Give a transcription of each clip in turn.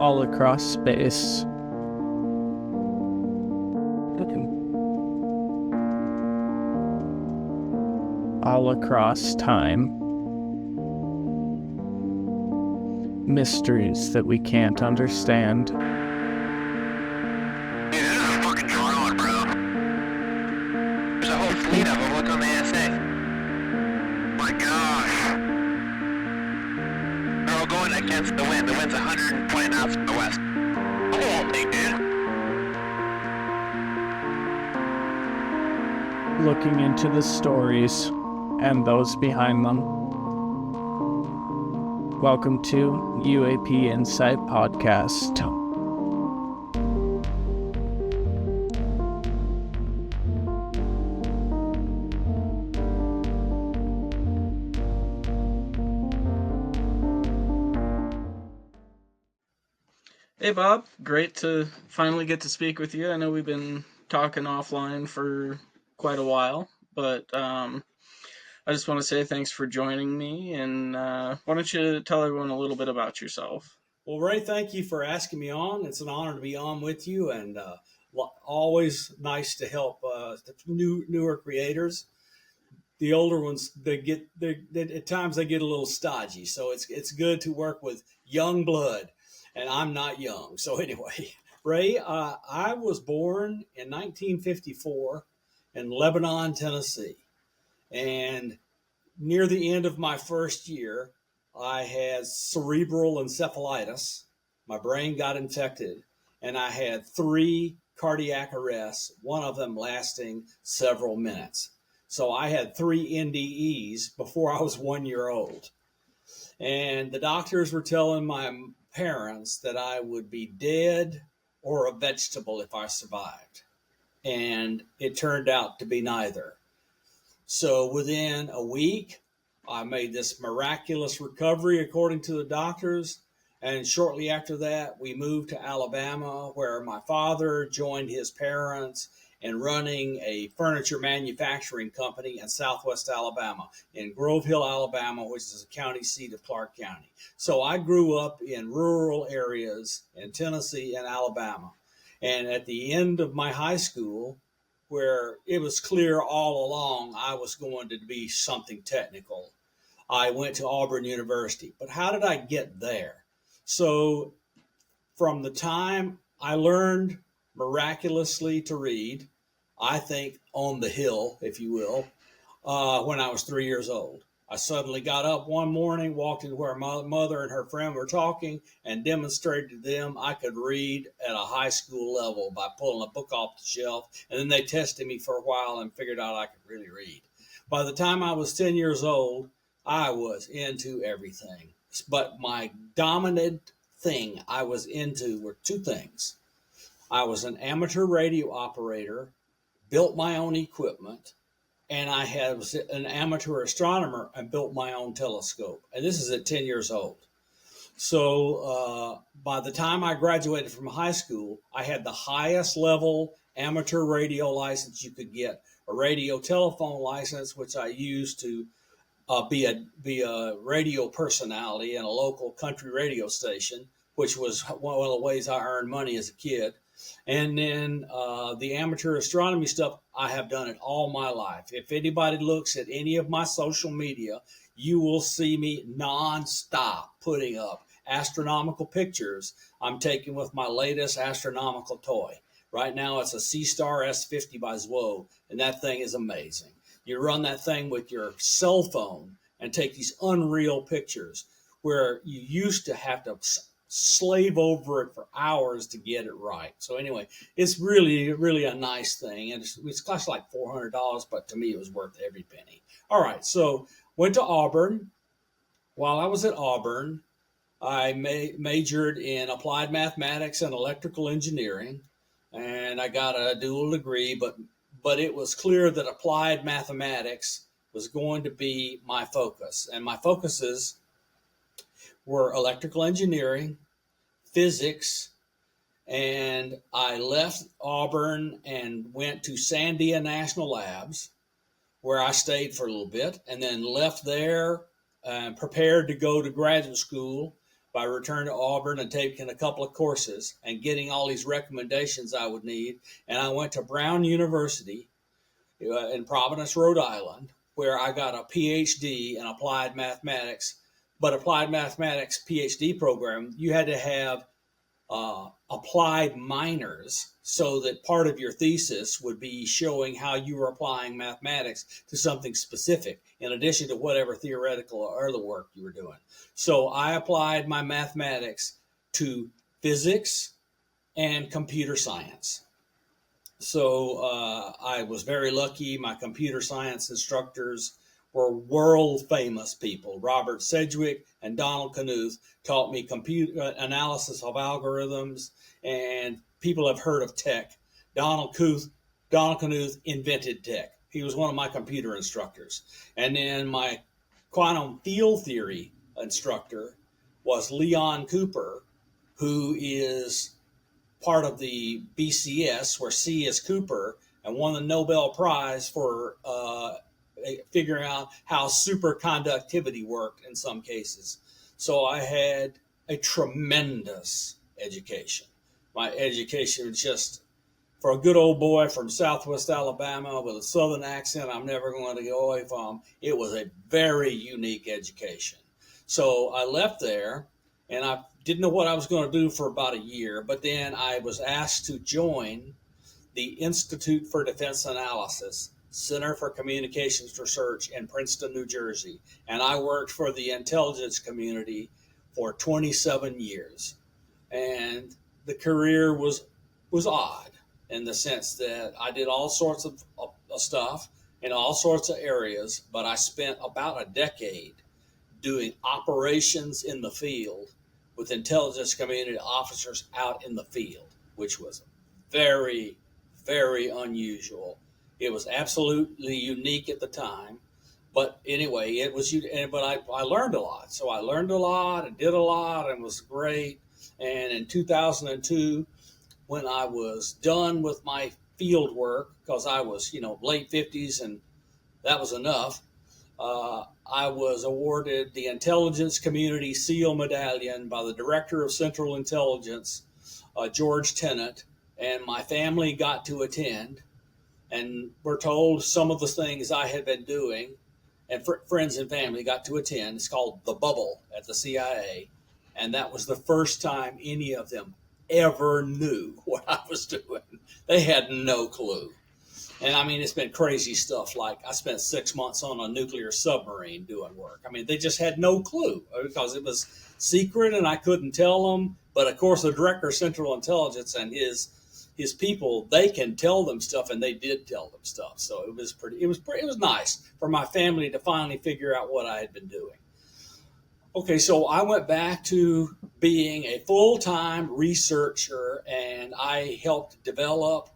all across space, all across time. Mysteries that we can't understand. Dude, this is a fucking drone, bro. There's a whole fleet of them. Look on the SA. My gosh. They're all going against the wind. The wind's 120 knots from the west. Look at that thing, dude. Looking into the stories and those behind them. Welcome to UAP Insight Podcast. Hey Bob, great to finally get to speak with you. I know we've been talking offline for quite a while, but I just want to say thanks for joining me, and why don't you tell everyone a little bit about yourself? Well, Ray, thank you for asking me on. It's an honor to be on with you, and always nice to help the newer creators. The older ones, at times they get a little stodgy, so it's good to work with young blood, and I'm not young. So anyway, Ray, I was born in 1954 in Lebanon, Tennessee, and near the end of my first year, I had cerebral encephalitis. My brain got infected, and I had 3 cardiac arrests, one of them lasting several minutes. So I had 3 NDEs before I was 1 year old. And the doctors were telling my parents that I would be dead or a vegetable if I survived. And it turned out to be neither. So within a week, I made this miraculous recovery according to the doctors. And shortly after that, we moved to Alabama, where my father joined his parents in running a furniture manufacturing company in Southwest Alabama, in Grove Hill, Alabama, which is the county seat of Clark County. So I grew up in rural areas in Tennessee and Alabama. And at the end of my high school, where it was clear all along I was going to be something technical, I went to Auburn University. But how did I get there? So from the time I learned miraculously to read, I think on the hill, if you will, when I was 3 years old. I suddenly got up one morning, walked into where my mother and her friend were talking, and demonstrated to them I could read at a high school level by pulling a book off the shelf. And then they tested me for a while and figured out I could really read. By the time I was 10 years old, I was into everything. But my dominant thing I was into were 2 things. I was an amateur radio operator, built my own equipment, and I was an amateur astronomer and built my own telescope. And this is at 10 years old. So by the time I graduated from high school, I had the highest level amateur radio license you could get, a radio telephone license, which I used to be a radio personality in a local country radio station, which was one of the ways I earned money as a kid. And then the amateur astronomy stuff, I have done it all my life. If anybody looks at any of my social media, you will see me nonstop putting up astronomical pictures I'm taking with my latest astronomical toy. Right now, it's a C-Star S50 by Zwo, and that thing is amazing. You run that thing with your cell phone and take these unreal pictures where you used to have to slave over it for hours to get it right. So anyway, it's really, really a nice thing. And it's cost like $400, but to me, it was worth every penny. All right. So went to Auburn. While I was at Auburn, I majored in applied mathematics and electrical engineering, and I got a dual degree, but it was clear that applied mathematics was going to be my focus. And my focuses were electrical engineering, physics, and I left Auburn and went to Sandia National Labs, where I stayed for a little bit, and then left there and prepared to go to graduate school by return to Auburn and taking a couple of courses and getting all these recommendations I would need. And I went to Brown University in Providence, Rhode Island, where I got a PhD in applied mathematics. But applied mathematics PhD program, you had to have applied minors, so that part of your thesis would be showing how you were applying mathematics to something specific, in addition to whatever theoretical or other work you were doing. So I applied my mathematics to physics and computer science. So I was very lucky. My computer science instructors were world famous people. Robert Sedgwick and Donald Knuth taught me computer analysis of algorithms, and people have heard of TEC. Donald Knuth invented TEC. He was one of my computer instructors. And then my quantum field theory instructor was Leon Cooper, who is part of the BCS, where C is Cooper, and won the Nobel Prize for figuring out how superconductivity worked in some cases. So I had a tremendous education. My education was just, for a good old boy from Southwest Alabama with a Southern accent I'm never going to get away from, it was a very unique education. So I left there, and I didn't know what I was going to do for about a year, but then I was asked to join the Institute for Defense Analysis, Center for Communications Research in Princeton, New Jersey. And I worked for the intelligence community for 27 years. And the career was odd, in the sense that I did all sorts of stuff in all sorts of areas, but I spent about a decade doing operations in the field with intelligence community officers out in the field, which was very, very unusual. It was absolutely unique at the time. But anyway, it was, but I learned a lot. So I learned a lot and did a lot and was great. And in 2002, when I was done with my field work, because I was, late 50s and that was enough, I was awarded the Intelligence Community SEAL Medallion by the Director of Central Intelligence, George Tenet, and my family got to attend and were told some of the things I had been doing, and friends and family got to attend. It's called The Bubble at the CIA, and that was the first time any of them ever knew what I was doing. They had no clue. And I mean, it's been crazy stuff. Like, I spent 6 months on a nuclear submarine doing work. I mean, they just had no clue because it was secret and I couldn't tell them. But of course, the Director of Central Intelligence and his people, they can tell them stuff, and they did tell them stuff. So it was nice for my family to finally figure out what I had been doing. Okay, so I went back to being a full-time researcher, and I helped develop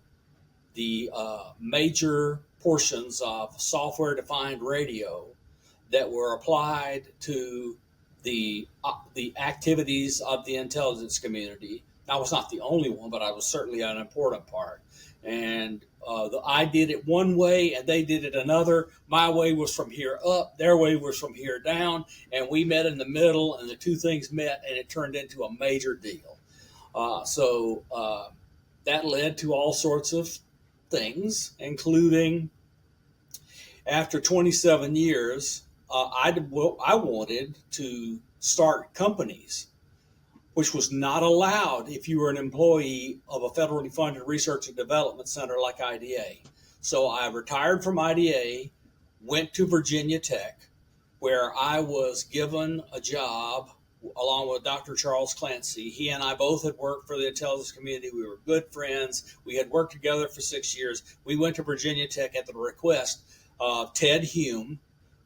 the major portions of software-defined radio that were applied to the activities of the intelligence community. I was not the only one, but I was certainly an important part. And I did it one way, and they did it another. My way was from here up, their way was from here down, and we met in the middle, and the two things met, and it turned into a major deal. So that led to all sorts of things, including, after 27 years, I wanted to start companies, which was not allowed if you were an employee of a federally funded research and development center like IDA. So I retired from IDA, went to Virginia Tech, where I was given a job along with Dr. Charles Clancy. He and I both had worked for the intelligence community. We were good friends. We had worked together for 6 years. We went to Virginia Tech at the request of Ted Hume,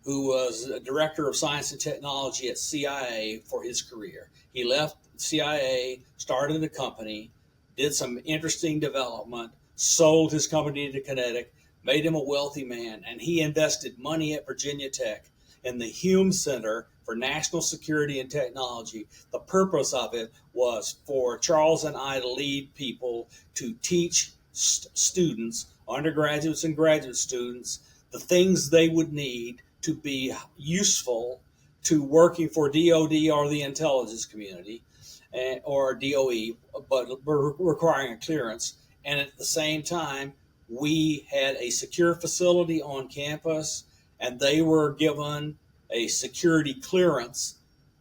who was a director of science and technology at CIA for his career. He left CIA, started a company, did some interesting development, sold his company to Kinetic, made him a wealthy man, and he invested money at Virginia Tech in the Hume Center for National Security and Technology. The purpose of it was for Charles and I to lead people to teach students, undergraduates and graduate students, the things they would need to be useful to working for DOD or the intelligence community, or DOE, but requiring a clearance. And at the same time, we had a secure facility on campus, and they were given a security clearance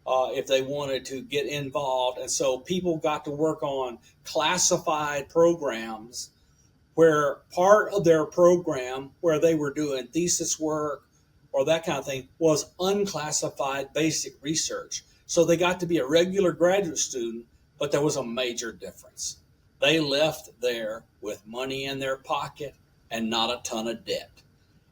if they wanted to get involved. And so people got to work on classified programs where part of their program, where they were doing thesis work or that kind of thing, was unclassified basic research. So they got to be a regular graduate student, but there was a major difference. They left there with money in their pocket and not a ton of debt.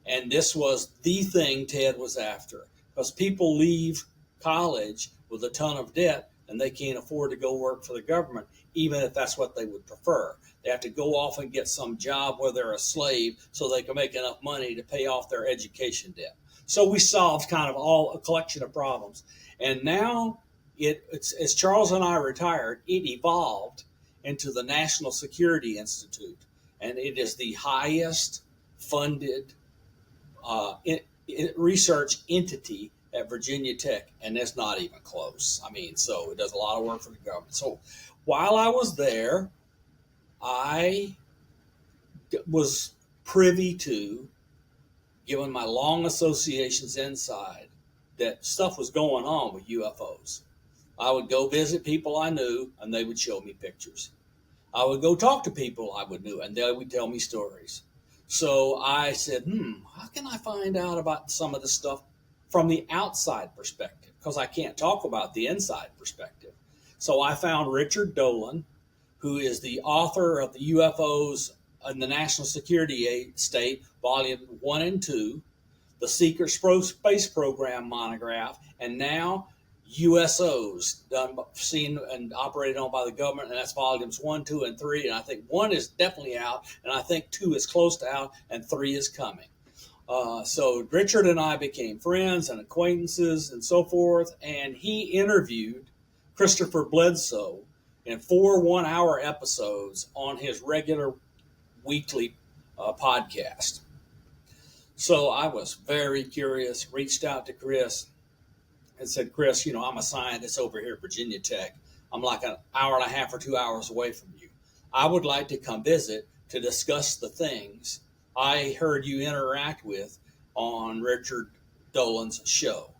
And this was the thing Ted was after, because people leave college with a ton of debt and they can't afford to go work for the government, even if that's what they would prefer. They have to go off and get some job where they're a slave so they can make enough money to pay off their education debt. So we solved kind of all a collection of problems. And now, as Charles and I retired, it evolved into the National Security Institute. And it is the highest funded research entity at Virginia Tech, and it's not even close. I mean, so it does a lot of work for the government. So while I was there, I was privy to, given my long associations inside, that stuff was going on with UFOs. I would go visit people I knew, and they would show me pictures. I would go talk to people I would know, and they would tell me stories. So I said, how can I find out about some of this stuff from the outside perspective? Because I can't talk about the inside perspective. So I found Richard Dolan, who is the author of the UFOs in the National Security State, Volume 1 and 2, the Secret Space Program monograph, and now USOs, seen and operated on by the government, and that's volumes 1, 2, and 3. And I think 1 is definitely out, and I think 2 is close to out, and 3 is coming. So Richard and I became friends and acquaintances and so forth, and he interviewed Christopher Bledsoe in 4 one-hour episodes on his regular weekly podcast. So I was very curious, reached out to Chris and said, Chris, I'm a scientist over here at Virginia Tech. I'm like an hour and a half or 2 hours away from you. I would like to come visit to discuss the things I heard you interact with on Richard Dolan's show.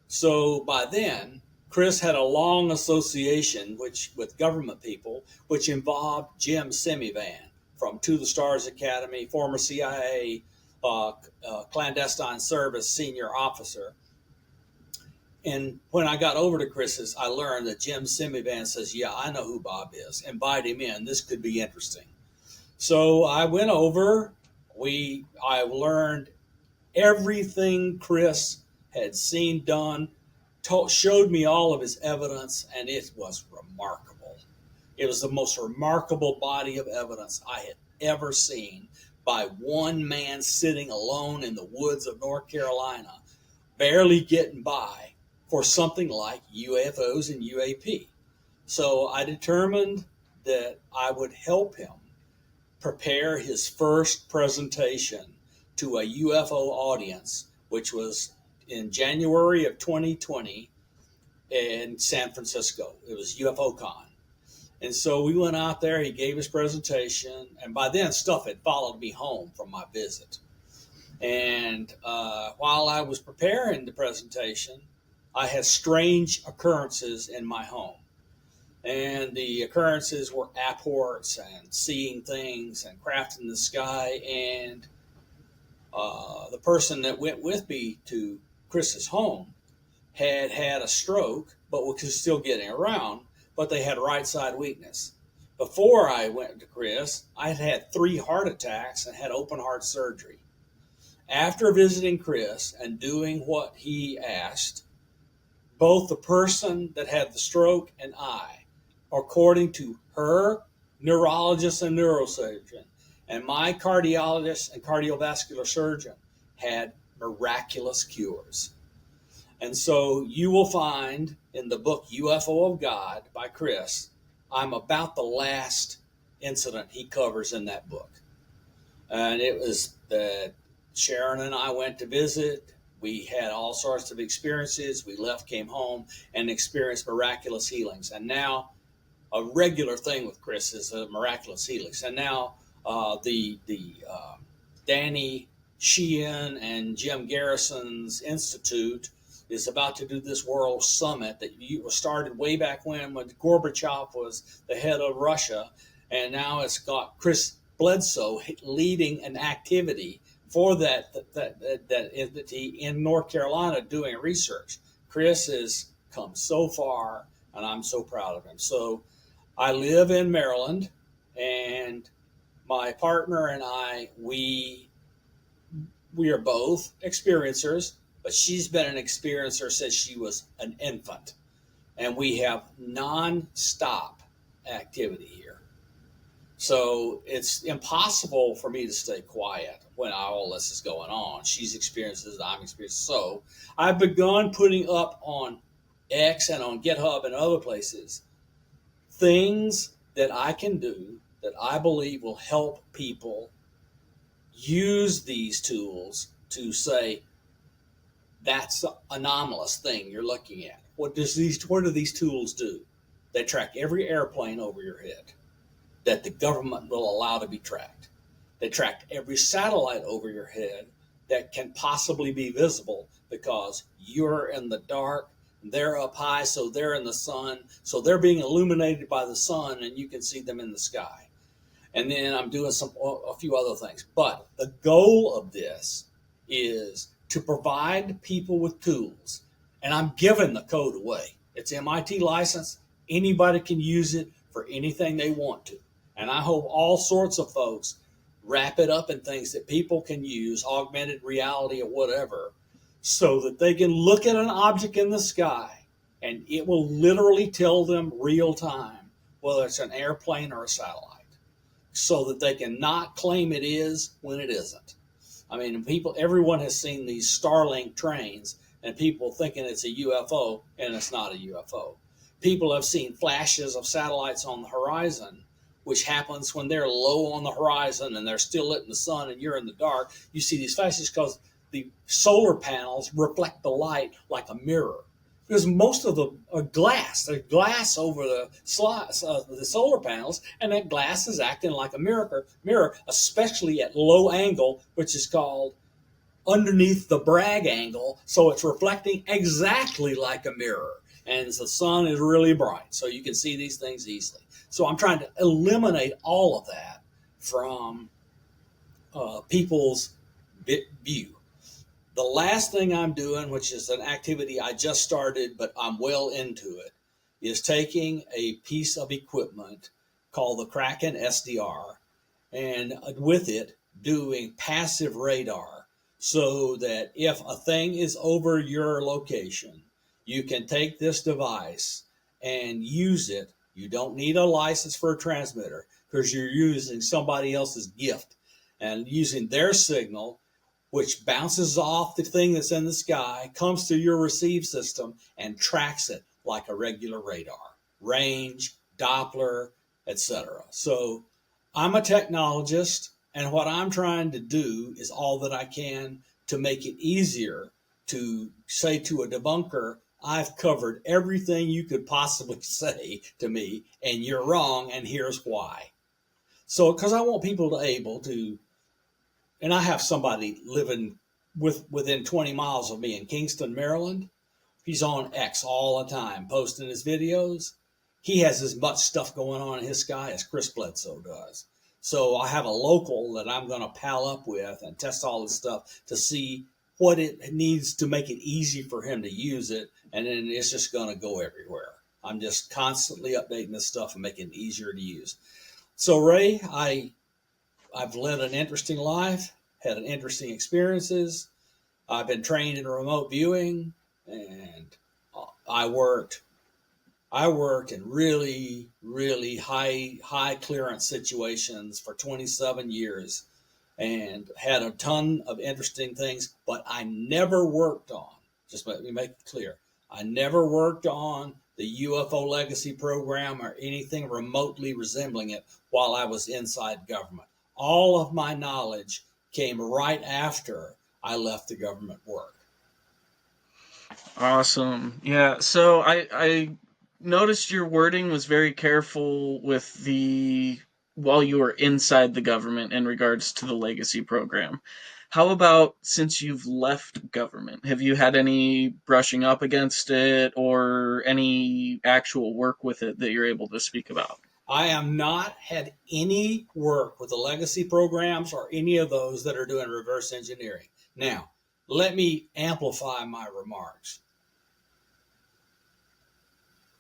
So by then, Chris had a long association with government people, which involved Jim Semivan from To the Stars Academy, former CIA clandestine service senior officer. And when I got over to Chris's, I learned that Jim Semivan says, yeah, I know who Bob is. Invite him in. This could be interesting. So I went over. I learned everything Chris had seen done, showed me all of his evidence, and it was remarkable. It was the most remarkable body of evidence I had ever seen by one man sitting alone in the woods of North Carolina, barely getting by for something like UFOs and UAP. So I determined that I would help him prepare his first presentation to a UFO audience, which was in January of 2020 in San Francisco. It was UFOCon. And so we went out there, he gave his presentation, and by then stuff had followed me home from my visit. And while I was preparing the presentation, I had strange occurrences in my home. And the occurrences were apports and seeing things and craft in the sky. And the person that went with me to Chris's home had had a stroke, but was still getting around, but they had right side weakness. Before I went to Chris, I had 3 heart attacks and had open heart surgery. After visiting Chris and doing what he asked, both the person that had the stroke and I, according to her neurologist and neurosurgeon, and my cardiologist and cardiovascular surgeon, had miraculous cures. And so you will find in the book UFO of God by Chris, I'm about the last incident he covers in that book. And it was that Sharon and I went to visit. We had all sorts of experiences. We left, came home, and experienced miraculous healings. And now a regular thing with Chris is miraculous healings. And now the Danny Sheehan and Jim Garrison's Institute is about to do this world summit that was started way back when Gorbachev was the head of Russia, and now it's got Chris Bledsoe leading an activity for that entity in North Carolina doing research. Chris has come so far, and I'm so proud of him. So I live in Maryland, and my partner and I, we are both experiencers, but she's been an experiencer since she was an infant. And we have non-stop activity here. So it's impossible for me to stay quiet when all this is going on. She's experienced this, I'm experienced. So I've begun putting up on X and on GitHub and other places things that I can do that I believe will help people use these tools to say, that's the anomalous thing you're looking at. What do these tools do? They track every airplane over your head that the government will allow to be tracked. They track every satellite over your head that can possibly be visible because you're in the dark, they're up high, so they're in the sun, so they're being illuminated by the sun and you can see them in the sky. And then I'm doing a few other things. But the goal of this is to provide people with tools. And I'm giving the code away. It's MIT license. Anybody can use it for anything they want to. And I hope all sorts of folks wrap it up in things that people can use, augmented reality or whatever, so that they can look at an object in the sky and it will literally tell them real time whether it's an airplane or a satellite, so that they can not claim it is when it isn't. I mean, everyone has seen these Starlink trains and people thinking it's a UFO and it's not a UFO. People have seen flashes of satellites on the horizon, which happens when they're low on the horizon and they're still lit in the sun and you're in the dark. You see these flashes because the solar panels reflect the light like a mirror. Because most of the glass over the solar panels, and that glass is acting like a mirror, especially at low angle, which is called underneath the Bragg angle. So it's reflecting exactly like a mirror, and the sun is really bright, so you can see these things easily. So I'm trying to eliminate all of that from people's view. The last thing I'm doing, which is an activity I just started, but I'm well into it, is taking a piece of equipment called the Kraken SDR, and with it doing passive radar, so that if a thing is over your location, you can take this device and use it. You don't need a license for a transmitter because you're using somebody else's gift and using their signal, which bounces off the thing that's in the sky, comes to your receive system, and tracks it like a regular radar, range, Doppler, etc. So I'm a technologist, and what I'm trying to do is all that I can to make it easier to say to a debunker, I've covered everything you could possibly say to me, and you're wrong, and here's why. So, because I want people to able to, and I have somebody living within 20 miles of me in Kingston, Maryland. He's on X all the time, posting his videos. He has as much stuff going on in his sky as Chris Bledsoe does. So I have a local that I'm going to pal up with and test all this stuff to see what it needs to make it easy for him to use it. And then it's just going to go everywhere. I'm just constantly updating this stuff and making it easier to use. So Ray, I've led an interesting life, had an interesting experiences. I've been trained in remote viewing, and I worked in really, really high clearance situations for 27 years and had a ton of interesting things, but I never worked on, just let me make it clear, I never worked on the UFO legacy program or anything remotely resembling it while I was inside government. All of my knowledge came right after I left the government work. Awesome. Yeah. So I noticed your wording was very careful with the while you were inside the government in regards to the legacy program. How about since you've left government? Have you had any brushing up against it or any actual work with it that you're able to speak about? I am not had any work with the legacy programs or any of those that are doing reverse engineering. Now, let me amplify my remarks.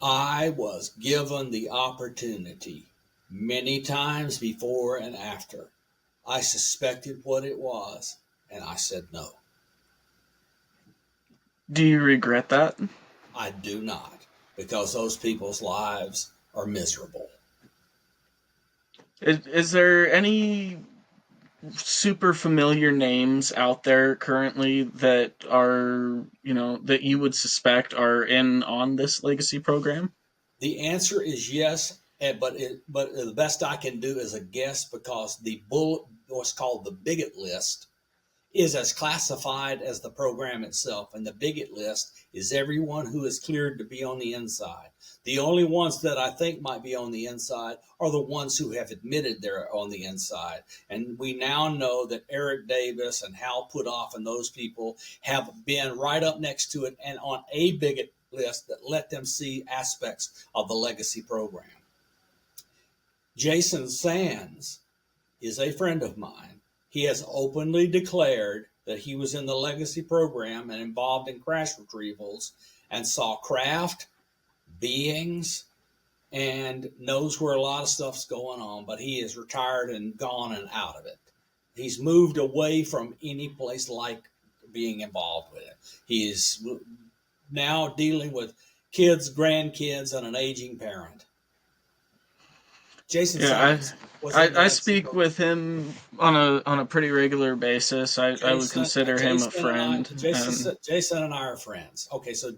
I was given the opportunity many times before and after. I suspected what it was, and I said no. Do you regret that? I do not, because those people's lives are miserable. Is there any super familiar names out there currently that are, that you would suspect are in on this legacy program? The answer is yes, but the best I can do is a guess because what's called the bigot list is as classified as the program itself, and the bigot list is everyone who is cleared to be on the inside. The only ones that I think might be on the inside are the ones who have admitted they're on the inside. And we now know that Eric Davis and Hal Puthoff and those people have been right up next to it and on a bigot list that let them see aspects of the legacy program. Jason Sands is a friend of mine. He has openly declared that he was in the legacy program and involved in crash retrievals and saw craft, beings, and knows where a lot of stuff's going on, but he is retired and gone and out of it. He's moved away from any place like being involved with it. He is now dealing with kids, grandkids, and an aging parent. Jason Yeah, Sands was in the I legacy speak program. with him on a pretty regular basis. I would Jason, consider him a Jason and I, friend, and Jason and I are friends. Okay, so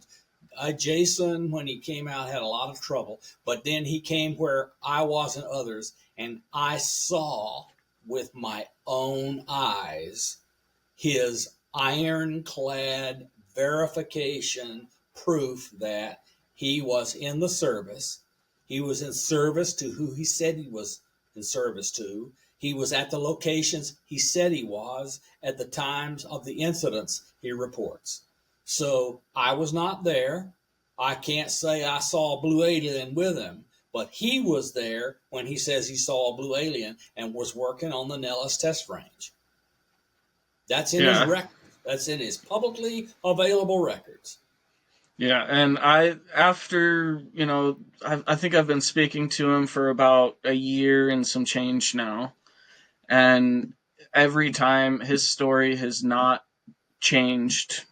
Jason, when he came out, had a lot of trouble, but then he came where I was and others, and I saw with my own eyes his ironclad verification proof that he was in the service. He was in service to who he said he was in service to. He was at the locations he said he was at the times of the incidents he reports. So I was not there. I can't say I saw a blue alien with him, but he was there when he says he saw a blue alien and was working on the Nellis test range. That's in his yeah, record. That's in his publicly available records. yeah, and I after I think I've been speaking to him for about a year and some change now, and every time his story has not changed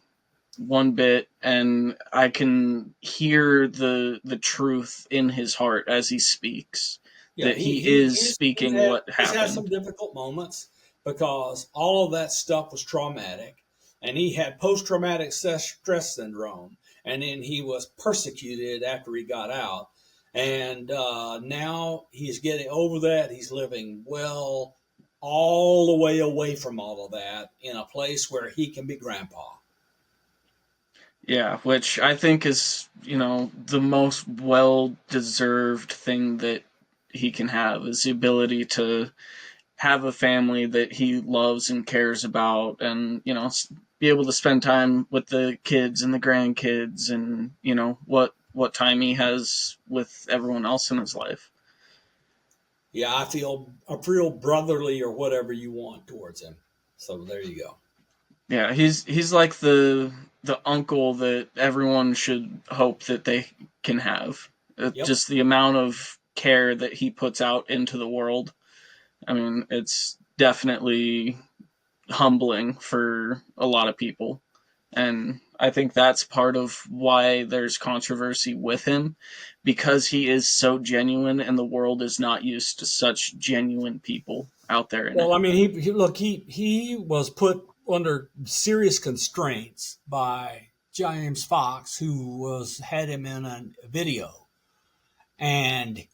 one bit, and I can hear the truth in his heart as he speaks, Yeah, that he is speaking what he's had some happened. difficult moments because all of that stuff was traumatic, and he had post traumatic stress syndrome, and then he was persecuted after he got out, and now he's getting over that. He's living well, all the way away from all of that in a place where he can be grandpa. Yeah, which I think is, the most well deserved thing that he can have is the ability to have a family that he loves and cares about, and be able to spend time with the kids and the grandkids, and what time he has with everyone else in his life. Yeah, I feel brotherly or whatever you want towards him. So there you go. Yeah, he's like the uncle that everyone should hope that they can have. Yep. Just the amount of care that he puts out into the world. I mean, it's definitely humbling for a lot of people. And I think that's part of why there's controversy with him, because he is so genuine and the world is not used to such genuine people out there in Well, it. I mean, he was put under serious constraints by James Fox, who was had him in a video, and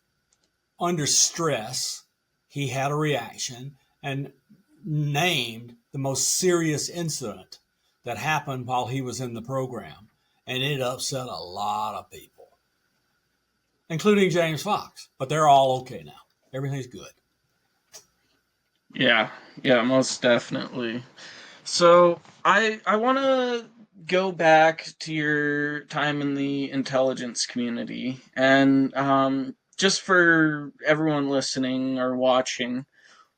under stress, he had a reaction and named the most serious incident that happened while he was in the program. and it upset a lot of people, including James Fox. But they're all okay now. Everything's good. Yeah, yeah, most definitely. So I want to go back to your time in the intelligence community, and just for everyone listening or watching,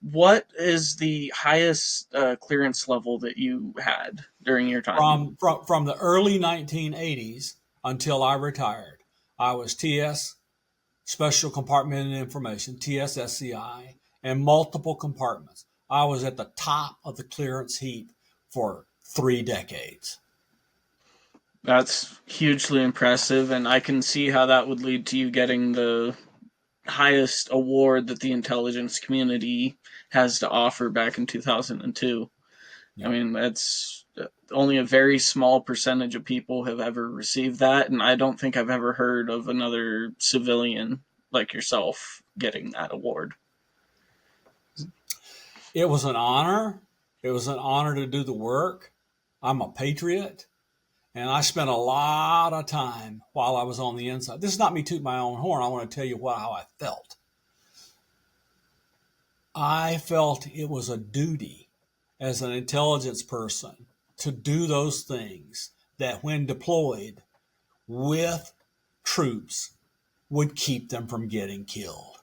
what is the highest clearance level that you had during your time? From the early 1980s until I retired, I was TS, Special Compartmented Information, TSSCI, and multiple compartments. I was at the top of the clearance heap for 3 decades. That's hugely impressive, and I can see how that would lead to you getting the highest award that the intelligence community has to offer back in 2002. I Yep. mean, that's only a very small percentage of people have ever received that, and I don't think I've ever heard of another civilian like yourself getting that award. It was an honor. It was an honor to do the work. I'm a patriot, and I spent a lot of time while I was on the inside. This is not me tooting my own horn. I want to tell you how I felt. I felt it was a duty as an intelligence person to do those things that, when deployed with troops, would keep them from getting killed.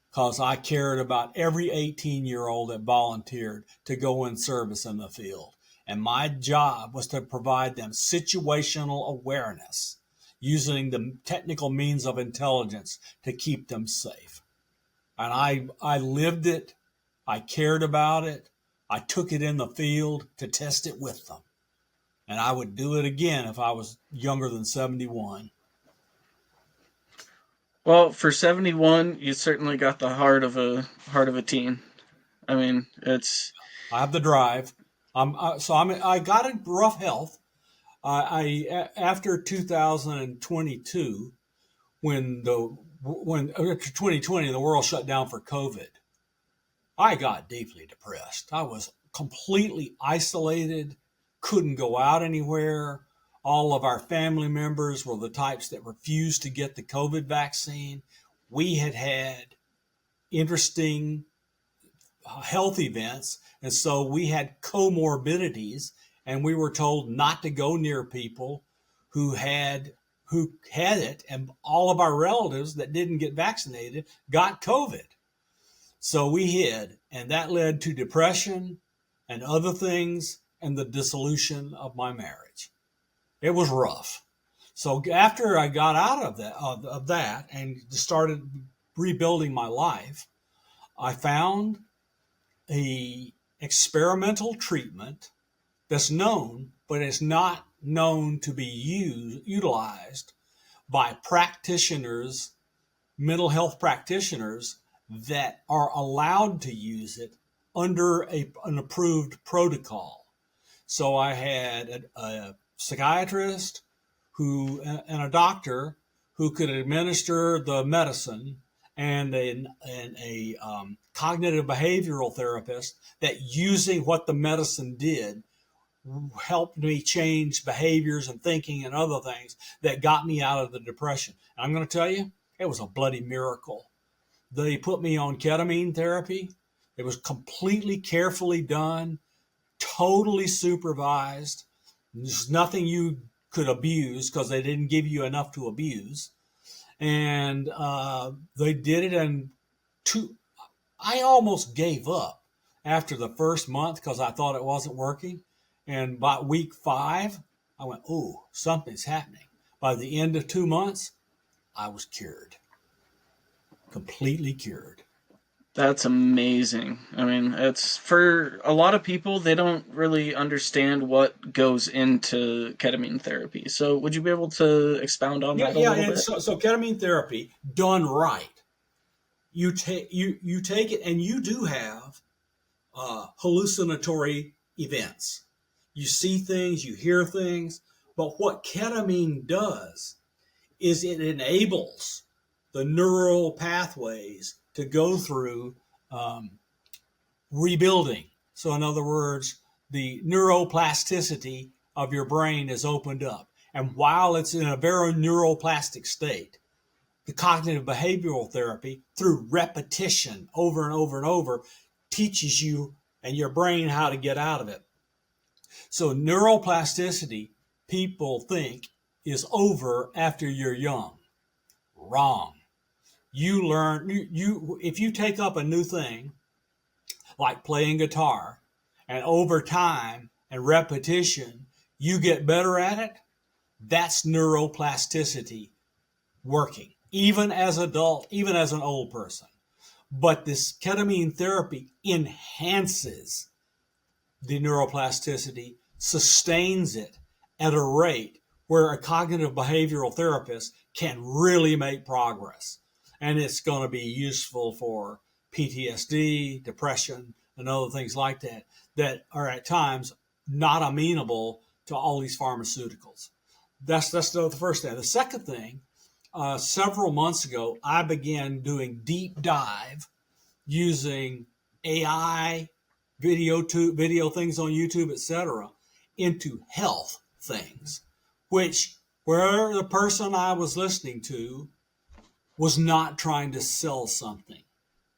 Because I cared about every 18-year-old that volunteered to go in service in the field. And my job was to provide them situational awareness using the technical means of intelligence to keep them safe. And I lived it. I cared about it. I took it in the field to test it with them. And I would do it again if I was younger than 71. Well, for 71, you certainly got the heart of a teen. I mean, it's I have the drive. I got in rough health. After 2022, when after 2020 the world shut down for COVID, I got deeply depressed. I was completely isolated, couldn't go out anywhere. All of our family members were the types that refused to get the COVID vaccine. We had interesting health events, and so we had comorbidities, and we were told not to go near people who had it, and all of our relatives that didn't get vaccinated got COVID. So we hid, and that led to depression and other things and the dissolution of my marriage. It was rough. So after I got out of that and started rebuilding my life, I found a experimental treatment that's known, but it's not known to be utilized by practitioners, mental health practitioners that are allowed to use it under an approved protocol. So I had a psychiatrist and a doctor who could administer the medicine, and a cognitive behavioral therapist that, using what the medicine did, helped me change behaviors and thinking and other things that got me out of the depression. And I'm going to tell you, it was a bloody miracle. They put me on ketamine therapy. It was completely carefully done, totally supervised. There's nothing you could abuse because they didn't give you enough to abuse. And they did it in two. I almost gave up after the first month because I thought it wasn't working. And by week 5, I went, "Oh, something's happening." By the end of 2 months, I was cured, completely cured. That's amazing. I mean, it's for a lot of people, they don't really understand what goes into ketamine therapy. So, would you be able to expound on Yeah, that a yeah. little And bit? so ketamine therapy done right, you take it, and you do have hallucinatory events. You see things, you hear things, but what ketamine does is it enables the neural pathways to go through um, rebuilding. So, in other words, the neuroplasticity of your brain is opened up, And while it's in a very neuroplastic state, the cognitive behavioral therapy, through repetition over and over and over, teaches you and your brain how to get out of it. So neuroplasticity, people think, is over after you're young. Wrong. You learn, if you take up a new thing, like playing guitar, and over time and repetition, you get better at it, that's neuroplasticity working, even as an adult, even as an old person. But this ketamine therapy enhances the neuroplasticity, sustains it at a rate where a cognitive behavioral therapist can really make progress. And it's going to be useful for PTSD, depression, and other things like that, that are at times not amenable to all these pharmaceuticals. That's the first thing. The second thing, several months ago, I began doing deep dive using AI, video things on YouTube, etc., into health things, which where the person I was listening to was not trying to sell something.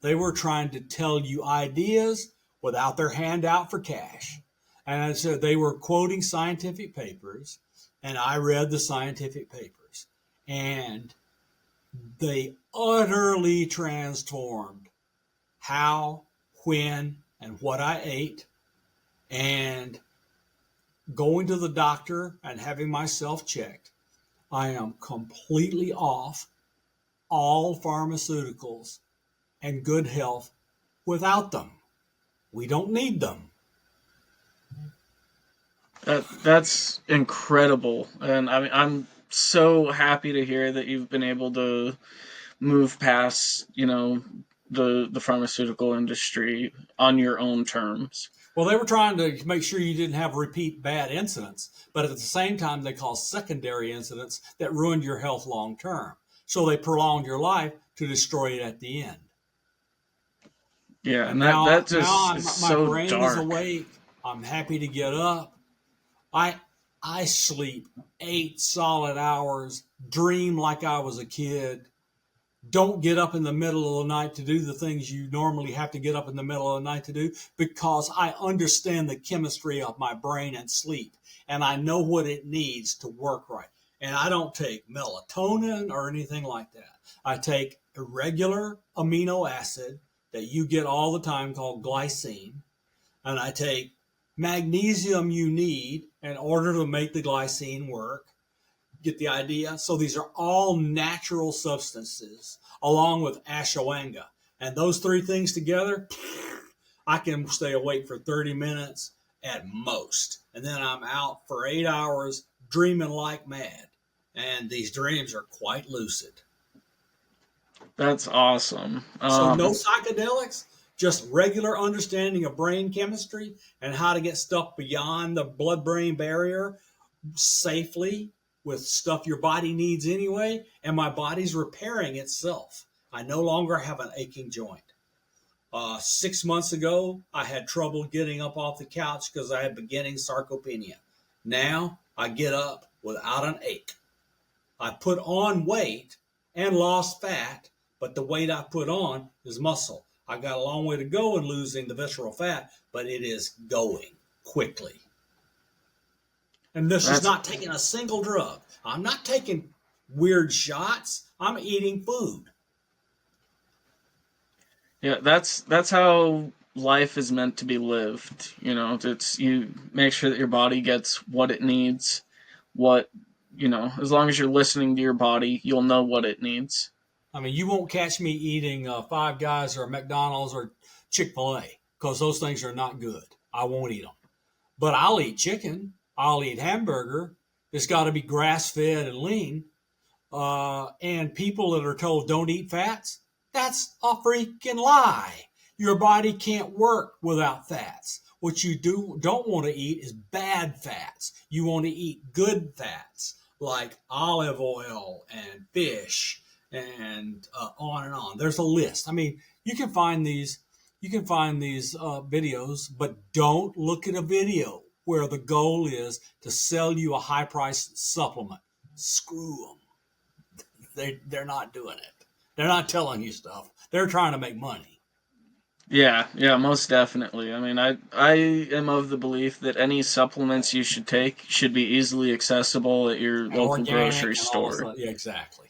They were trying to tell you ideas without their hand out for cash. And so they were quoting scientific papers, and I read the scientific papers, and they utterly transformed how, when, and what I ate, and going to the doctor and having myself checked. I am completely off all pharmaceuticals and good health without them. We don't need them. That's incredible, and I mean, I'm so happy to hear that you've been able to move past, the pharmaceutical industry on your own terms. Well, they were trying to make sure you didn't have repeat bad incidents, but at the same time, they caused secondary incidents that ruined your health long term. So they prolonged your life to destroy it at the end. Yeah, And and that now just is my so brain is dark. awake. I'm happy to get up. I I sleep 8 solid hours, dream like I was a kid, don't get up in the middle of the night to do the things you normally have to get up in the middle of the night to do, because I understand the chemistry of my brain and sleep, and I know what it needs to work right. And I don't take melatonin or anything like that. I take a regular amino acid that you get all the time called glycine, and I take magnesium you need in order to make the glycine work. Get the idea? So these are all natural substances along with ashwagandha. And those three things together, I can stay awake for 30 minutes at most. And then I'm out for 8 hours dreaming like mad. And these dreams are quite lucid. That's awesome. So no psychedelics, just regular understanding of brain chemistry and how to get stuff beyond the blood-brain barrier safely with stuff your body needs anyway, and my body's repairing itself. I no longer have an aching joint. 6 months ago, I had trouble getting up off the couch because I had beginning sarcopenia. Now, I get up without an ache. I put on weight and lost fat, but the weight I put on is muscle. I got a long way to go in losing the visceral fat, but it is going quickly. And this is not taking a single drug. I'm not taking weird shots. I'm eating food. Yeah, that's how life is meant to be lived. It's you make sure that your body gets what it needs. As long as you're listening to your body, you'll know what it needs. I mean, you won't catch me eating Five Guys or McDonald's or Chick-fil-A because those things are not good. I won't eat them. But I'll eat chicken. I'll eat hamburger. It's got to be grass-fed and lean. And people that are told don't eat fats, that's a freaking lie. Your body can't work without fats. What you don't want to eat is bad fats. You want to eat good fats like olive oil and fish and on and on. There's a list. I mean, you can find these videos, but don't look at a video. where the goal is to sell you a high price supplement. Screw them. They're not doing it. They're not telling you stuff. They're trying to make money. Yeah, yeah, most definitely. I mean, I am of the belief that any supplements you should take should be easily accessible at your And local organic grocery and all this store. stuff. Yeah, exactly.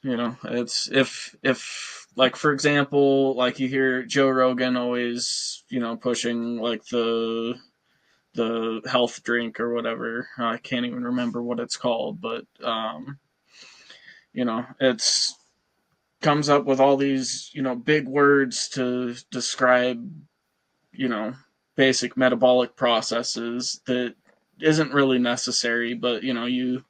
You know, it's if like for example, like you hear Joe Rogan always, pushing like the health drink or whatever. I can't even remember what it's called, but it's comes up with all these, big words to describe, you know, basic metabolic processes that isn't really necessary, but you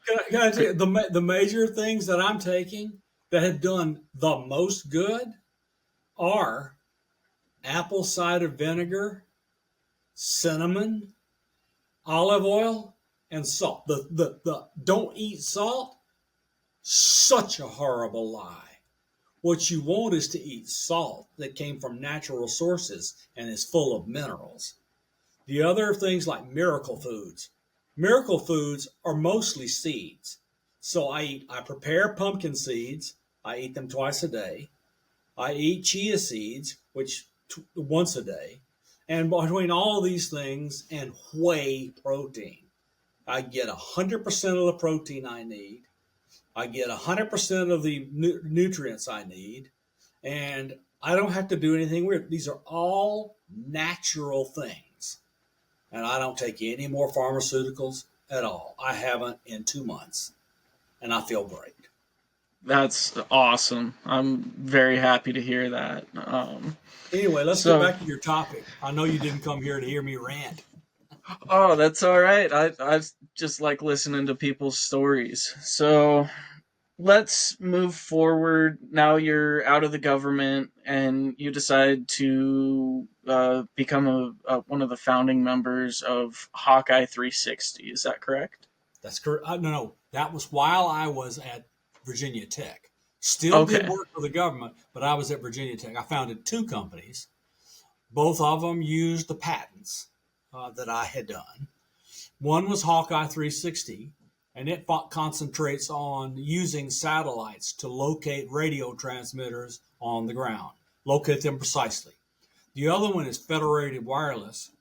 Can I tell you the major things that I'm taking that have done the most good are apple cider vinegar, cinnamon, olive oil, and salt. The don't eat salt, such a horrible lie. What you want is to eat salt that came from natural sources and is full of minerals. The other things like miracle foods. Miracle foods are mostly seeds. So I prepare pumpkin seeds. I eat them twice a day. I eat chia seeds, which once a day. And between all these things and whey protein, I get 100% of the protein I need. I get 100% of the nutrients I need. And I don't have to do anything weird. These are all natural things. And I don't take any more pharmaceuticals at all. I haven't in 2 months. And I feel great. that's awesome. I'm very happy to hear that. Anyway, let's get So back to your topic. I know you didn't come here to hear me rant. oh, that's all right. I just like listening to people's stories. So let's move forward. Now you're out of the government, and you decide to become one of the founding members of Hawkeye 360. Is that correct? That's correct. No, that was while I was at Virginia Tech. Still did Okay. work for the government, but I was at Virginia Tech. I founded two companies. Both of them used the patents that I had done. One was Hawkeye 360, and it concentrates on using satellites to locate radio transmitters on the ground, locate them precisely. The other one is Federated Wireless,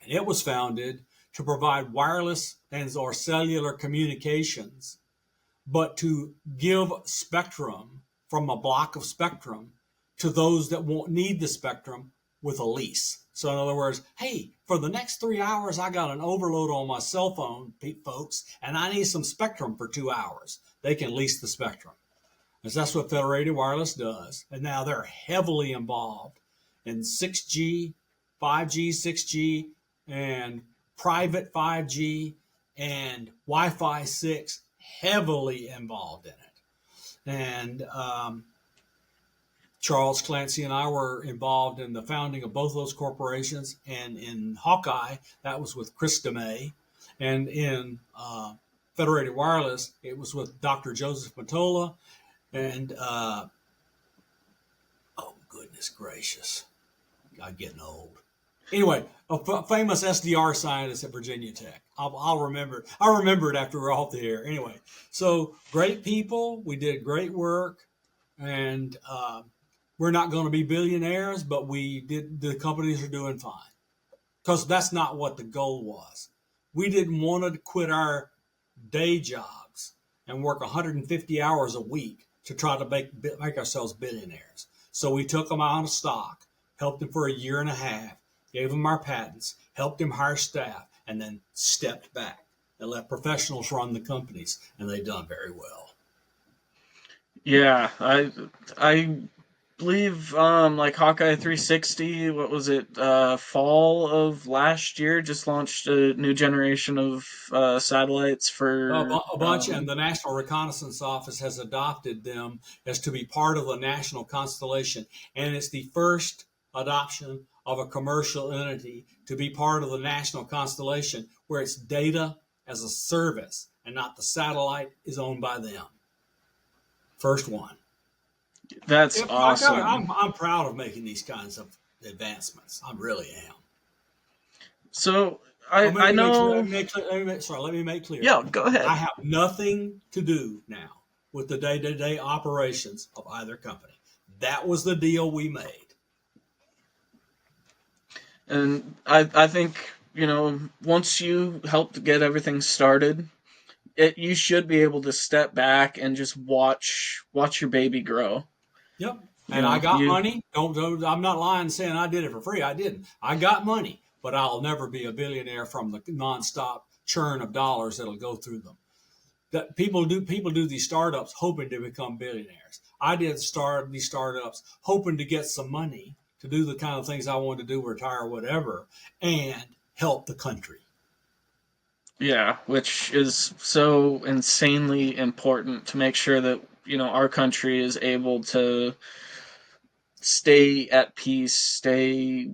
and it was founded to provide wireless and or cellular communications, but to give spectrum from a block of spectrum to those that won't need the spectrum with a lease. So in other words, hey, for the next 3 hours, I got an overload on my cell phone, folks, and I need some spectrum for 2 hours. They can lease the spectrum. And that's what Federated Wireless does. And now they're heavily involved in 6G, 5G, 6G, and private 5G and Wi-Fi 6, heavily involved in it. And Charles Clancy and I were involved in the founding of both those corporations. And in Hawkeye, that was with Chris DeMay. And in Federated Wireless, it was with Dr. Joseph Matola. And, oh, goodness gracious. I'm getting old. Anyway, a famous SDR scientist at Virginia Tech. I'll remember. I remember it after we're off the air. Anyway, so great people. We did great work. And we're not going to be billionaires, but the companies are doing fine. Because that's not what the goal was. We didn't want to quit our day jobs and work 150 hours a week to try to make ourselves billionaires. So we took them out of stock, helped them for a year and a half, gave them our patents, helped them hire staff, and then stepped back and let professionals run the companies, and they've done very well. Yeah, I believe like Hawkeye 360, what was it, fall of last year, just launched a new generation of satellites for A bunch, and the National Reconnaissance Office has adopted them as to be part of the national constellation. And it's the first adoption of a commercial entity to be part of the national constellation where it's data as a service and not the satellite is owned by them. First one. that's awesome. I'm proud of making these kinds of advancements. I really am. So Well, I know. let me make clear. Yeah, go I ahead. have nothing to do now with the day-to-day operations of either company. That was the deal we made. And I think, once you help to get everything started, you should be able to step back and just watch your baby grow. Yep. You And I know, got you money. Don't I'm not lying saying I did it for free. I didn't. I got money, but I'll never be a billionaire from the nonstop churn of dollars that'll go through them. That people do these startups hoping to become billionaires. I did start these startups hoping to get some money to do the kind of things I wanted to do, retire, whatever, and help the country. yeah, which is so insanely important to make sure that, our country is able to stay at peace, stay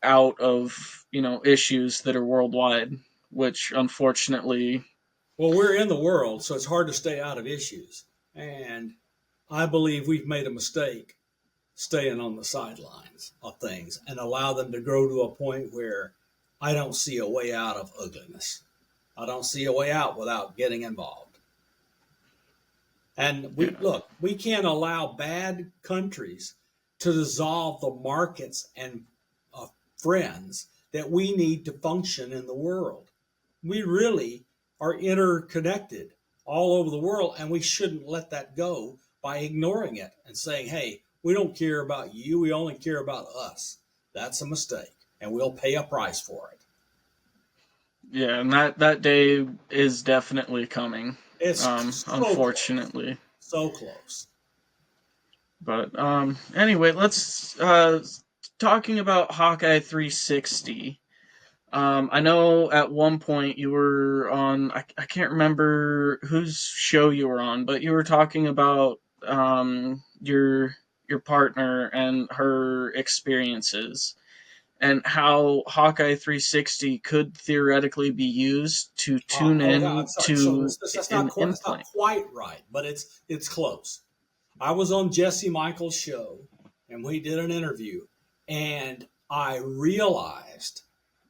out of, issues that are worldwide, which unfortunately. Well, we're in the world, so it's hard to stay out of issues. And I believe we've made a mistake staying on the sidelines of things and allow them to grow to a point where I don't see a way out of ugliness. I don't see a way out without getting involved. And Yeah. we can't allow bad countries to dissolve the markets and friends that we need to function in the world. We really are interconnected all over the world, and we shouldn't let that go by ignoring it and saying, hey, we don't care about you, we only care about us. That's a mistake, and we'll pay a price for it. Yeah, and that day is definitely coming. It's so close, Unfortunately. so close. But anyway, let's talking about Hawkeye 360. I know at one point you were on. I can't remember whose show you were on, but you were talking about your partner and her experiences, and how Hawkeye 360 could theoretically be used to tune I'm in sorry. So to an that's not implant. quite right, but it's close. I was on Jesse Michaels' show, and we did an interview, and I realized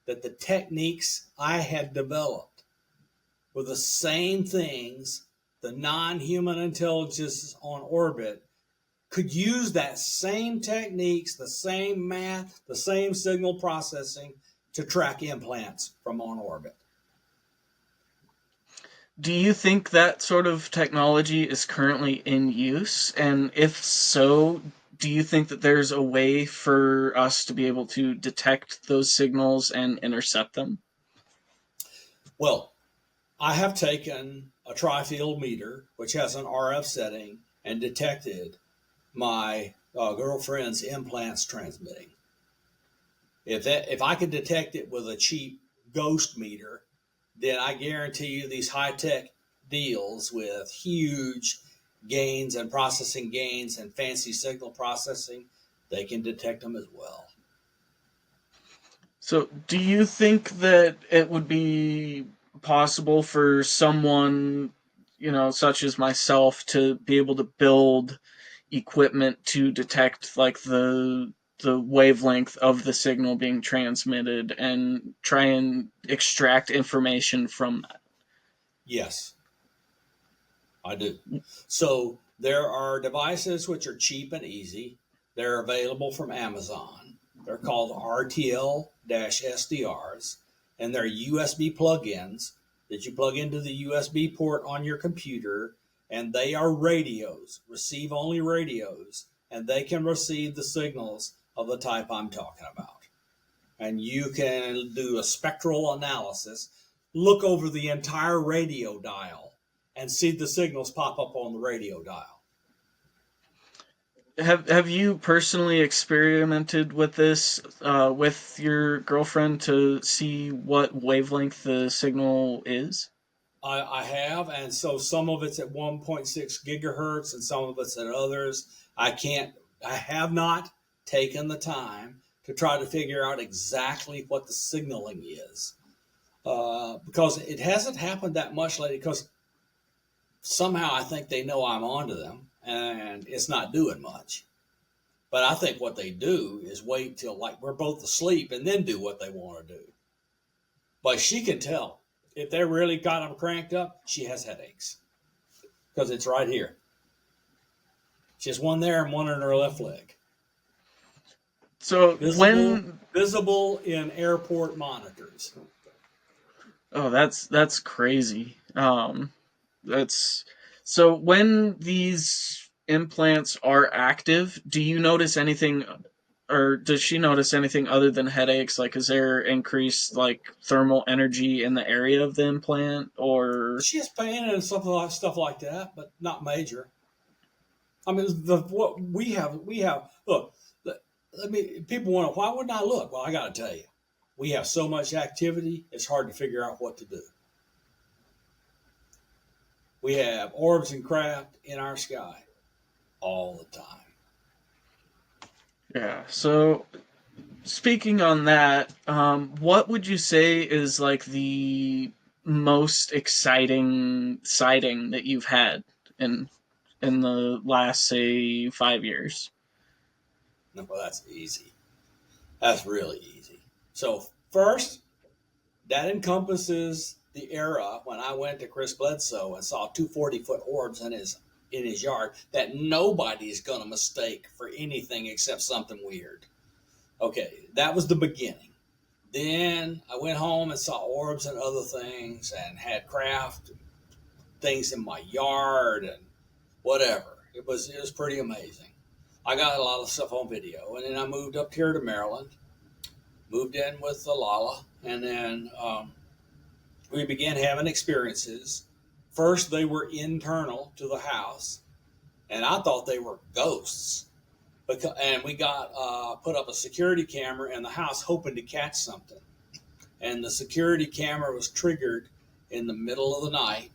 that the techniques I had developed were the same things the non-human intelligences on orbit could use, that same techniques, the same math, the same signal processing to track implants from on orbit. Do you think that sort of technology is currently in use? And if so, do you think that there's a way for us to be able to detect those signals and intercept them? Well, I have taken a tri-field meter, which has an RF setting, and detected my girlfriend's implants transmitting. If I could detect it with a cheap ghost meter, then I guarantee you these high tech deals with huge gains and processing gains and fancy signal processing, they can detect them as well. So, do you think that it would be possible for someone, such as myself, to be able to build equipment to detect like the wavelength of the signal being transmitted and try and extract information from that? Yes, I do. So there are devices which are cheap and easy. They're available from Amazon. They're called RTL SDRs, and they're USB plug-ins that you plug into the USB port on your computer, and they are radios, receive-only radios, and they can receive the signals of the type I'm talking about. And you can do a spectral analysis, look over the entire radio dial, and see the signals pop up on the radio dial. Have you personally experimented with this with your girlfriend to see what wavelength the signal is? I have, and so some of it's at 1.6 gigahertz, and some of it's at others. I can't. I have not taken the time to try to figure out exactly what the signaling is, because it hasn't happened that much lately. Because somehow I think they know I'm onto them, and it's not doing much. But I think what they do is wait till like we're both asleep and then do what they want to do. But she can tell if they really got them cranked up. She has headaches because it's right here. She has one there and one in her left leg. So Visible, when visible in airport monitors. oh, that's crazy. That's so when these implants are active, do you notice anything, or does she notice anything other than headaches? Like, is there increased like thermal energy in the area of the implant, or She has pain and stuff like that, but not major. I mean, what we have. Look, let me. People want to. Why wouldn't I look? Well, I got to tell you, we have so much activity. It's hard to figure out what to do. We have orbs and craft in our sky all the time. yeah? So speaking on that, what would you say is like the most exciting sighting that you've had in in the last say 5 years? No, well, that's easy. That's really easy. So first, that encompasses the era when I went to Chris Bledsoe and saw two 40-foot orbs in his yard that nobody's going to mistake for anything except something weird. Okay, that was the beginning. Then I went home and saw orbs and other things and had craft things in my yard and whatever. It was pretty amazing. I got a lot of stuff on video, and then I moved up here to Maryland, moved in with Lala, and then we began having experiences. First, they were internal to the house, and I thought they were ghosts. And we got put up a security camera in the house, hoping to catch something. And the security camera was triggered in the middle of the night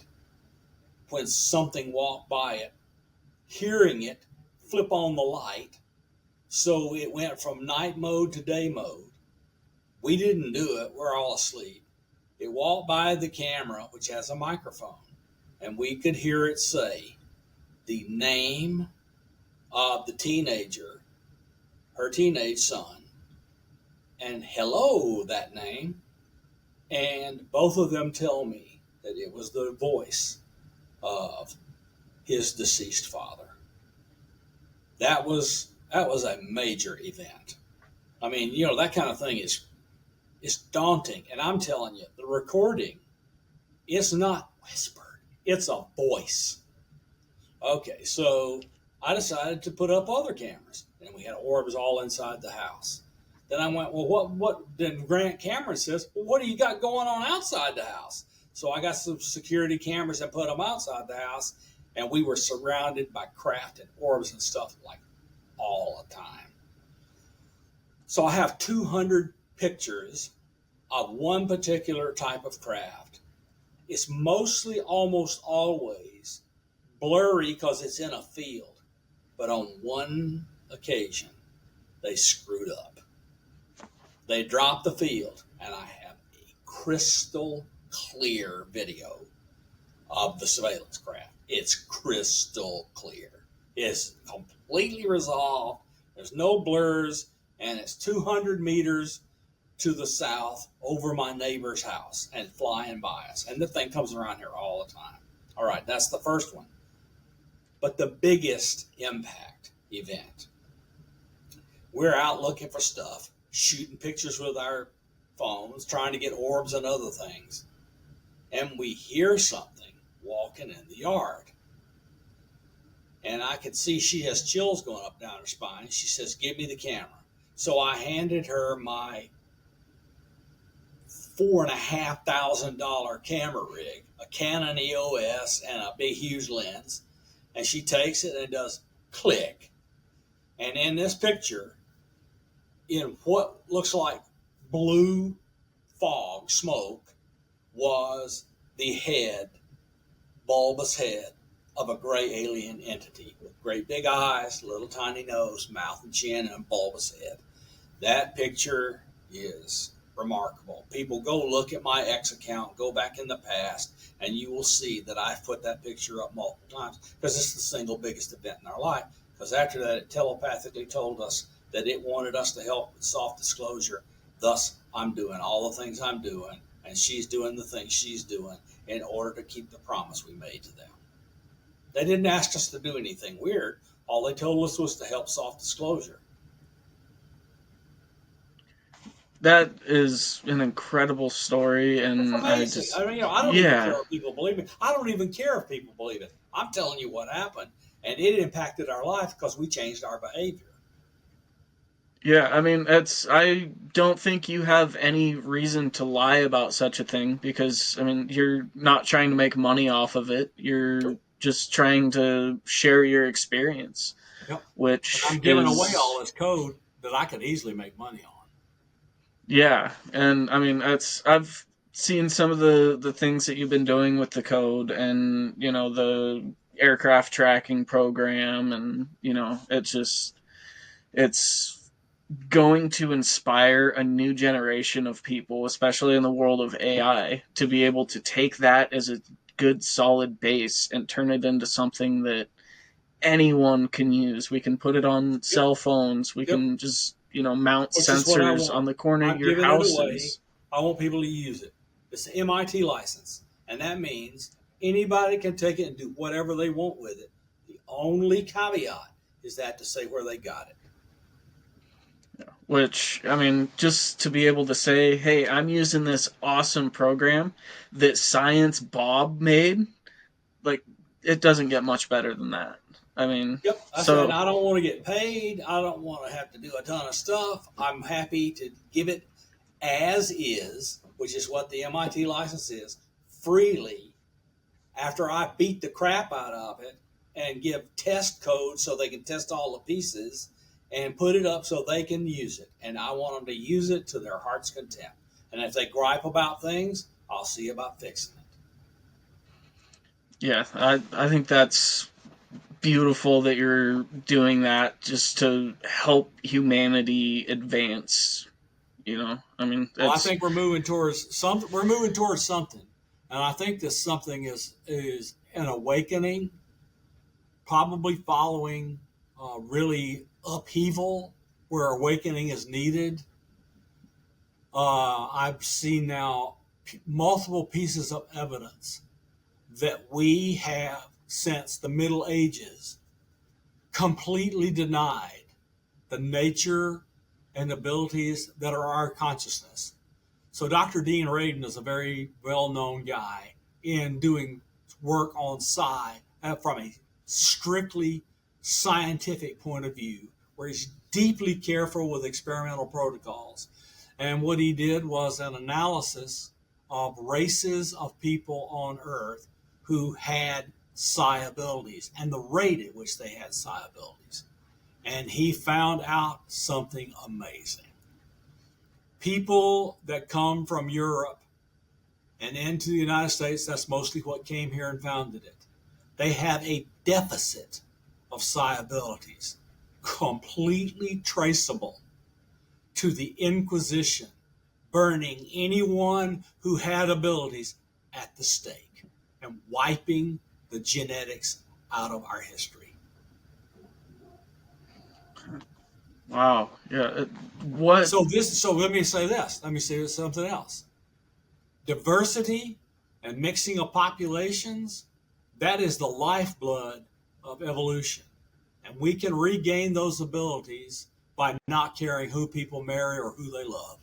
when something walked by it, hearing it flip on the light. So it went from night mode to day mode. We didn't do it. We're all asleep. It walked by the camera, which has a microphone, and we could hear it say the name of the teenager, her teenage son, and hello, that name. And both of them tell me that it was the voice of his deceased father. That was a major event. I mean, that kind of thing is daunting. And I'm telling you, the recording is not whispered. It's a voice. Okay, so I decided to put up other cameras, and we had orbs all inside the house. Then I went, well, what? Then Grant Cameron says, well, what do you got going on outside the house? So I got some security cameras and put them outside the house, and we were surrounded by craft and orbs and stuff like all the time. So I have 200 pictures of one particular type of craft. It's mostly, almost always, blurry because it's in a field. But on one occasion, they screwed up. They dropped the field, and I have a crystal clear video of the surveillance craft. It's crystal clear. It's completely resolved. There's no blurs, and it's 200 meters to the south over my neighbor's house and flying by us. And the thing comes around here all the time. All right, that's the first one. But the biggest impact event, we're out looking for stuff, shooting pictures with our phones, trying to get orbs and other things. And we hear something walking in the yard. And I could see she has chills going up down her spine. She says, give me the camera. So I handed her my $4,500 camera rig, a Canon EOS and a big huge lens. And she takes it and it does click. And in this picture, in what looks like blue fog, smoke, was the head, bulbous head of a gray alien entity with great big eyes, little tiny nose, mouth and chin, and a bulbous head. That picture is remarkable. People, go look at my X account, go back in the past, and you will see that I've put that picture up multiple times because it's the single biggest event in our life. Because after that, it telepathically told us that it wanted us to help with soft disclosure. Thus, I'm doing all the things I'm doing, and she's doing the things she's doing in order to keep the promise we made to them. They didn't ask us to do anything weird. All they told us was to help soft disclosure. That is an incredible story, It's and I amazing. just, I mean, I don't even yeah, care if people believe it. I don't even care if people believe it. I'm telling you what happened, and it impacted our life because we changed our behavior. yeah. I mean, I don't think you have any reason to lie about such a thing because, I mean, you're not trying to make money off of it. You're just trying to share your experience, Yep. And which I'm giving away all is, this code that I could easily make money on. yeah. And I mean, I've seen some of the things that you've been doing with the code and, the aircraft tracking program, and, it's going to inspire a new generation of people, especially in the world of AI, to be able to take that as a good solid base and turn it into something that anyone can use. We can put it on Yep. cell phones. We Yep. can just, mount Which is what I sensors want. on the corner of I'm your giving it away. houses. I want people to use it. It's an MIT license, and that means anybody can take it and do whatever they want with it. The only caveat is that to say where they got it. Which, I mean, just to be able to say, hey, I'm using this awesome program that Science Bob made, like, it doesn't get much better than that. I mean, Yep. I said so I don't want to get paid. I don't want to have to do a ton of stuff. I'm happy to give it as is, which is what the MIT license is, freely after I beat the crap out of it and give test code so they can test all the pieces and put it up so they can use it. And I want them to use it to their heart's content. And if they gripe about things, I'll see about fixing it. yeah, I think that's beautiful that you're doing that just to help humanity advance. I mean, Well, I that's think we're moving towards something. We're moving towards something, and I think this something is an awakening, probably following really upheaval where awakening is needed. I've seen now multiple pieces of evidence that we have since the Middle Ages completely denied the nature and abilities that are our consciousness. So Dr. Dean Radin is a very well-known guy in doing work on psi from a strictly scientific point of view, where he's deeply careful with experimental protocols. And what he did was an analysis of races of people on Earth who had psi abilities and the rate at which they had psi abilities. And he found out something amazing. People that come from Europe and into the United States, that's mostly what came here and founded it. They have a deficit of psi abilities, completely traceable to the Inquisition, burning anyone who had abilities at the stake and wiping the genetics out of our history. wow. Yeah. What? So let me say this. Let me say something else. Diversity and mixing of populations, that is the lifeblood of evolution. And we can regain those abilities by not caring who people marry or who they love.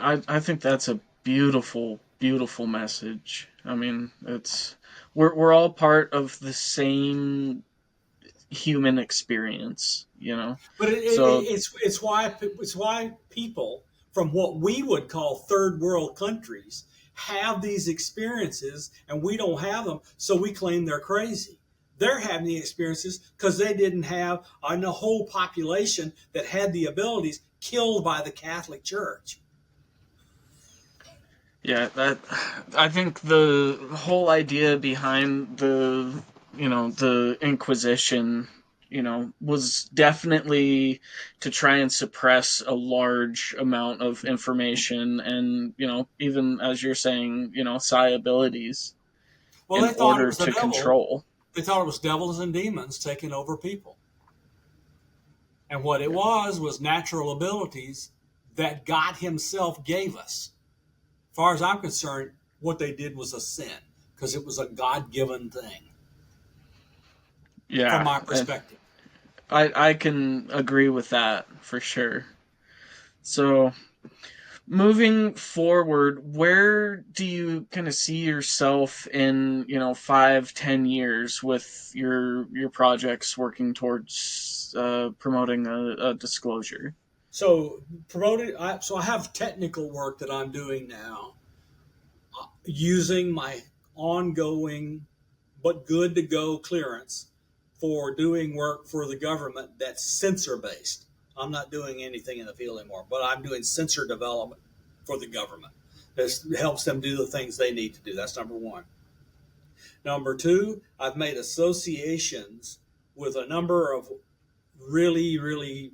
I think that's a beautiful, beautiful message. I mean, we're all part of the same human experience. But So it's why people from what we would call third world countries have these experiences and we don't have them, so we claim they're crazy. They're having the experiences because they didn't have a whole population that had the abilities killed by the Catholic Church. yeah, I think the whole idea behind the Inquisition, was definitely to try and suppress a large amount of information and, even as you're saying, psi abilities Well, in they thought it order was the to devil. control. They thought it was devils and demons taking over people. And what it was natural abilities that God Himself gave us. As far as I'm concerned, what they did was a sin because it was a God-given thing from Yeah, my perspective. I can agree with that for sure. So, moving forward, where do you kind of see yourself in 5-10 years with your projects working towards promoting a disclosure? So so I have technical work that I'm doing now using my ongoing but good to go clearance for doing work for the government that's sensor based. I'm not doing anything in the field anymore, but I'm doing sensor development for the government. This helps them do the things they need to do. That's number one. Number two, I've made associations with a number of really, really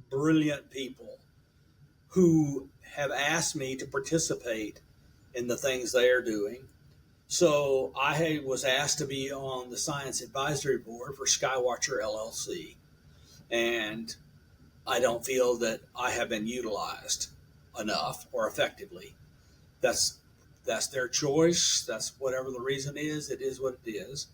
brilliant people who have asked me to participate in the things they are doing. So I was asked to be on the science advisory board for Skywatcher LLC, and I don't feel that I have been utilized enough or effectively. That's that's their choice. That's whatever the reason is. It is what it is.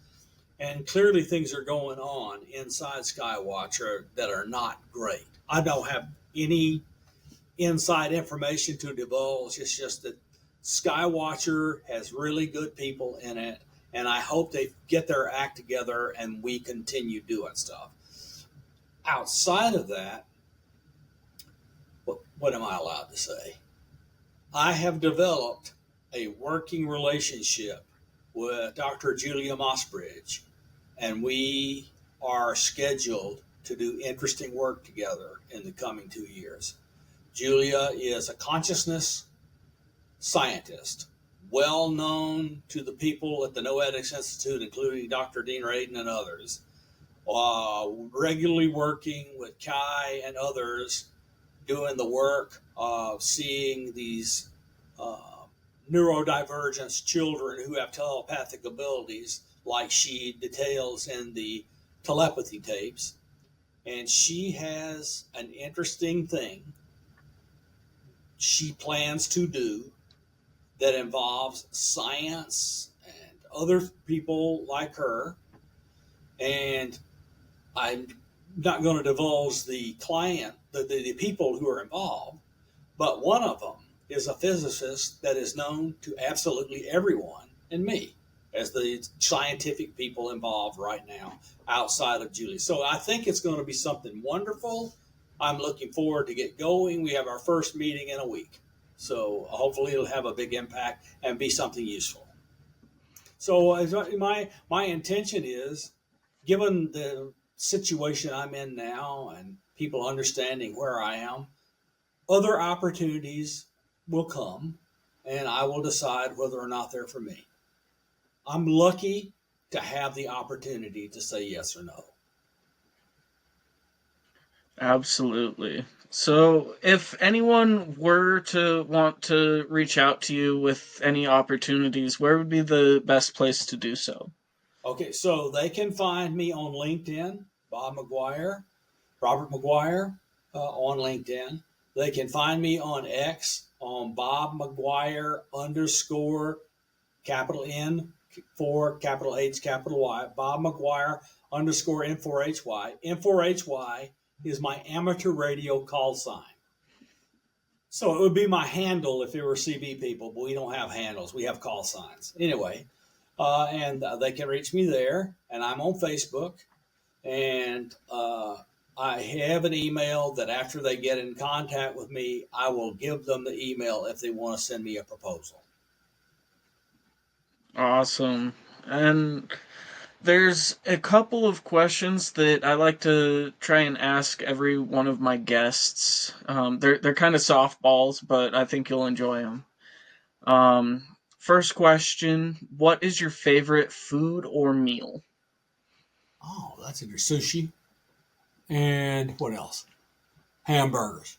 And clearly, things are going on inside Skywatcher that are not great. I don't have any inside information to divulge. It's just that Skywatcher has really good people in it, and I hope they get their act together and we continue doing stuff. Outside of that, what am I allowed to say? I have developed a working relationship with Dr. Julia Mossbridge, and we are scheduled to do interesting work together in the coming 2 years. Julia is a consciousness scientist, well known to the people at the Noetics Institute, including Dr. Dean Radin and others, regularly working with Kai and others, doing the work of seeing these neurodivergence children who have telepathic abilities, like she details in the telepathy tapes. And she has an interesting thing she plans to do that involves science and other people like her. And I'm not going to divulge the client, the people who are involved, but one of them is a physicist that is known to absolutely everyone and me as the scientific people involved right now outside of Julie. So I think it's going to be something wonderful. I'm looking forward to get going. We have our first meeting in a week. So hopefully it'll have a big impact and be something useful. So my intention is, given the situation I'm in now and people understanding where I am, other opportunities will come and I will decide whether or not they're for me. I'm lucky to have the opportunity to say yes or no. Absolutely. So, if anyone were to want to reach out to you with any opportunities, where would be the best place to do so? Okay, so they can find me on LinkedIn, Bob McGwier, Robert McGwier, on LinkedIn. They can find me on X on Bob McGwier _ capital N for capital H capital Y, Bob McGwier _ N4HY. N4HY is my amateur radio call sign. So it would be my handle if it were CB people, but we don't have handles. We have call signs. Anyway, and they can reach me there, and I'm on Facebook, and I have an email that after they get in contact with me, I will give them the email if they want to send me a proposal. Awesome. And there's a couple of questions that I like to try and ask every one of my guests. They're kind of softballs, but I think you'll enjoy them. First question: what is your favorite food or meal? Oh, that's in your sushi. And what else? Hamburgers.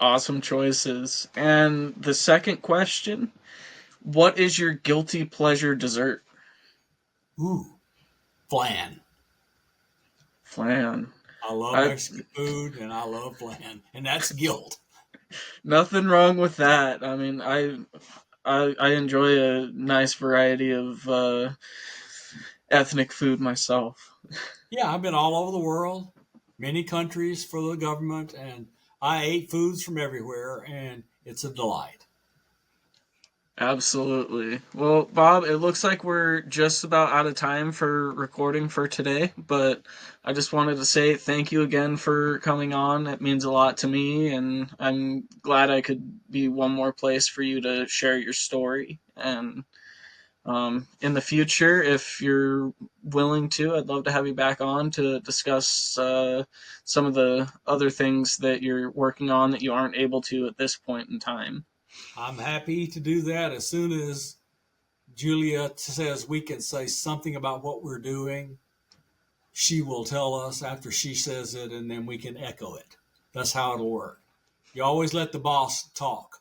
Awesome choices. And the second question: what is your guilty pleasure dessert? Ooh, flan. Flan. I love I Mexican food and I love land, and that's guilt. Nothing wrong with that. I mean, I enjoy a nice variety of ethnic food myself. Yeah, I've been all over the world, many countries for the government, and I ate foods from everywhere, and it's a delight. Absolutely. Well, Bob, it looks like we're just about out of time for recording for today, but I just wanted to say thank you again for coming on. It means a lot to me, and I'm glad I could be one more place for you to share your story. And in the future, if you're willing to, I'd love to have you back on to discuss some of the other things that you're working on that you aren't able to at this point in time. I'm happy to do that as soon as Julia says we can say something about what we're doing. She will tell us after she says it, and then we can echo it. That's how it'll work. You always let the boss talk,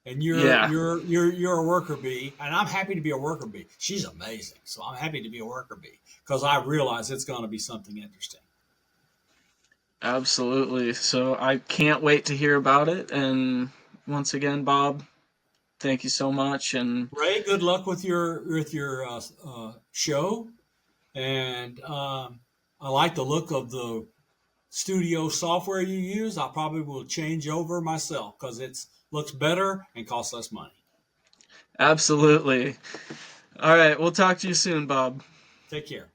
and Yeah, you're a worker bee, and I'm happy to be a worker bee. She's amazing, so I'm happy to be a worker bee because I realize it's going to be something interesting. absolutely. So I can't wait to hear about it. And once again, Bob, thank you so much. And Ray, good luck with your show, and I like the look of the studio software you use. I probably will change over myself because it looks better and costs less money. absolutely. All right, we'll talk to you soon, Bob. Take care.